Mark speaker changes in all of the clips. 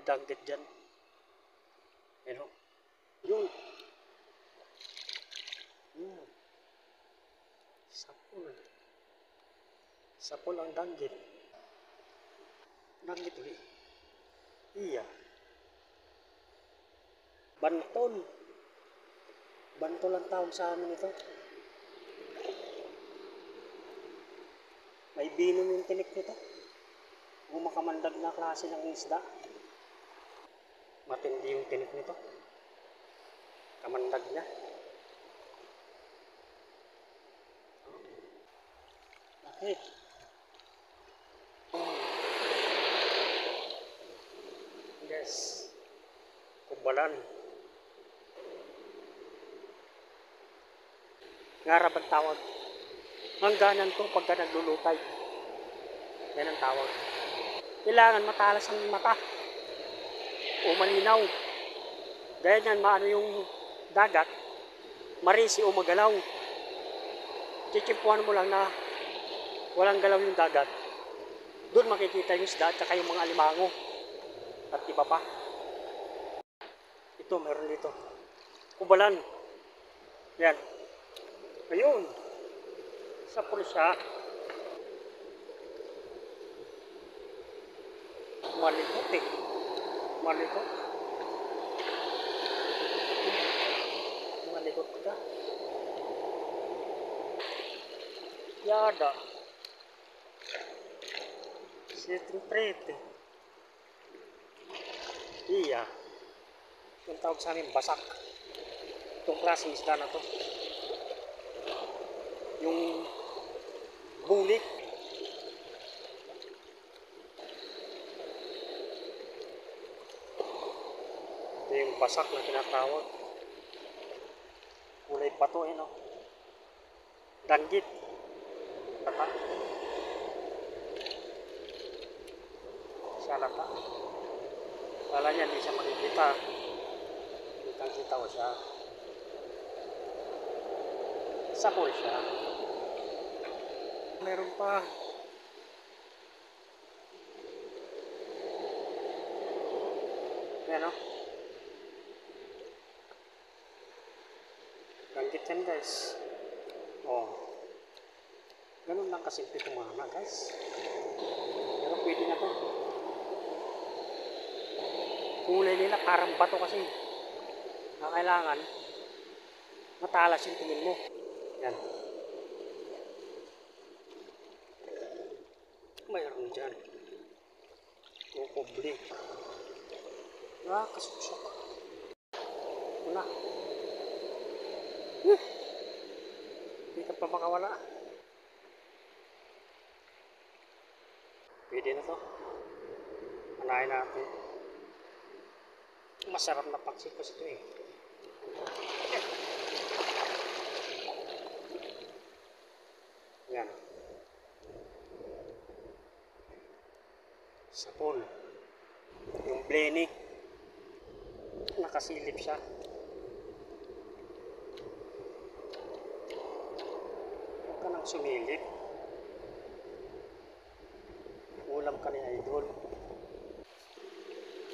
Speaker 1: danggit dyan. Pero, yun. Sapul. Sapul ang danggit. Danggit ulit. Iya. Bantol. Bantol ang tawag sa amin ito. May binom yung tinik nito. Kung makamandag na klase ng isda. Matindi yung tinik nito. Kamandag niya. Okay. Yes. Kubalan. Ngarap ang tawag. Hangganan to pagka naglulutay. Yan ang tawag. Kailangan matalas ang mata. O malinaw. Dahil yan maano yung dagat. Marisi o magalaw. Chichimpuan mo lang na walang galaw yung dagat. Doon makikita yung isda at saka yung mga alimango. At iba pa. Ito, meron dito. Kubalan. Yan. Ayun. Sapul siya. Malikot eh. Malikot. Malikot ka. Yada. Sitting prete. Iya. Yung tawag sa amin, basak. Itong klaseng isda na to. Yung bulik. Ito yung basak na tinatawag. Kulay bato eh no. Danggit. Tata. Salata. Kala niya hindi siya makikita. Kitang-kita ko siya. Sapul siya. Meron pa. Yan o. Danggit yan guys. Oh. Ganun lang kasimple kumana guys. Pero pwede na to. Kulay nila parang bato kasi. Kailangan matalas yung tingin mo. Yan. Mayroon dyan. Kukubli. Kasuksok. Wala. Hindi ka pa makawala. Pwede na to. Anahin natin. Masarap na paksipas ito eh. Yan. Sapul. Yung bleni. Nakasilip siya. Huwag ka nang sumilip. Ulam ka ni idol.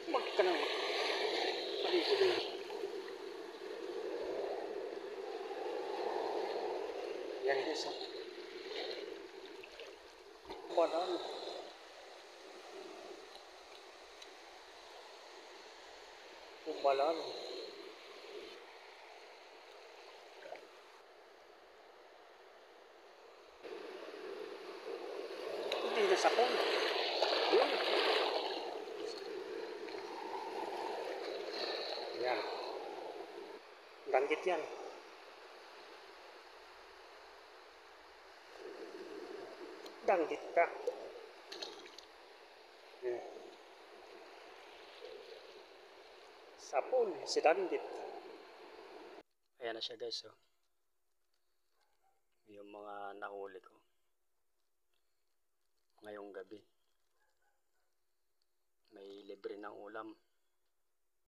Speaker 1: Huwag ka nang maligulin. Yan guys ha. Kubalan. Kubalan. Hindi na sapul. Yun. Yan. Danggit yan. Danggit ka. Yan. Sapul, si danggit. Ayan na siya guys. Oh. Yung mga nahuli ko. Ngayong gabi. May libre ng ulam.